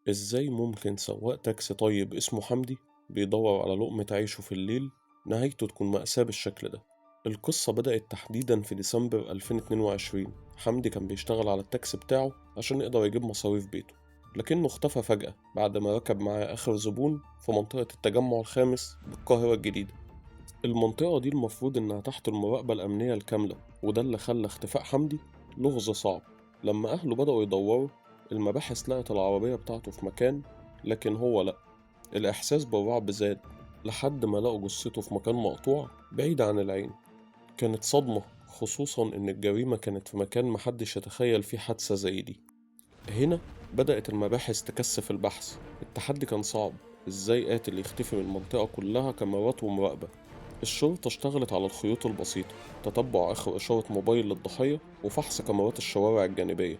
إزاي ممكن سواق تاكسي طيب اسمه حمدي بيدور على لقمة عيشه في الليل نهايته تكون مأساة بالشكل ده؟ القصة بدأت تحديدا في ديسمبر 2022. حمدي كان بيشتغل على التاكسي بتاعه عشان يقدر يجيب مصاريف بيته، لكنه اختفى فجأة بعد ما ركب معاه آخر زبون في منطقة التجمع الخامس بالقاهرة الجديدة. المنطقة دي المفروض إنها تحت المراقبة الأمنية الكاملة، وده اللي خلى اختفاء حمدي لغز صعب. لما أهله بدأوا يدوروا، المباحث لقت العربية بتاعته في مكان، لكن هو لأ. الإحساس بالرعب زاد لحد ما لقوا جثته في مكان مقطوع بعيد عن العين. كانت صدمة، خصوصا إن الجريمة كانت في مكان محدش يتخيل فيه حادثة زي دي. هنا بدأت المباحث تكثف البحث. التحدي كان صعب، إزاي قاتل يختفي من المنطقة كلها كاميرات ومراقبة؟ الشرطة اشتغلت على الخيوط البسيطة، تتبع آخر إشارة موبايل للضحية وفحص كاميرات الشوارع الجانبية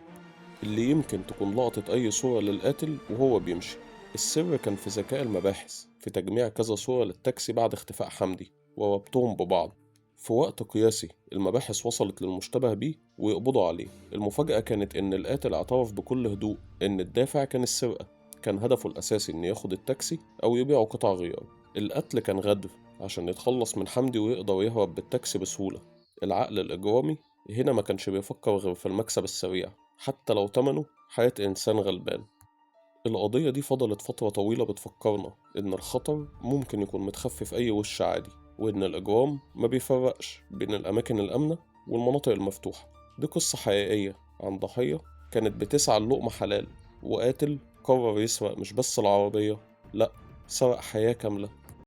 اللي يمكن تكون لقطت أي صورة للقاتل وهو بيمشي. السر كان في ذكاء المباحث في تجميع كذا صورة للتاكسي بعد اختفاء حمدي وربطهم ببعض. في وقت قياسي المباحث وصلت للمشتبه بيه ويقبضوا عليه. المفاجأة كانت إن القاتل اعترف بكل هدوء إن الدافع كان السرقة، كان هدفه الأساسي إنه ياخد التاكسي أو يبيعه قطع غيار. القتل كان غدر عشان يتخلص من حمدي ويقدر يهرب بالتاكسي بسهولة. العقل الإجرامي هنا ما كانش بيفكر غير في المكسب السريع، حتى لو تمنه حياة إنسان غلبان. القضية دي فضلت فترة طويلة بتفكرنا إن الخطر ممكن يكون متخفي في أي وش عادي، وإن الإجرام ما بيفرقش بين الأماكن الآمنة والمناطق المفتوحة. دي قصة حقيقية عن ضحية كانت بتسعى للقمة حلال، وقاتل قرر يسرق مش بس العربية، لأ، سرق حياة كاملة.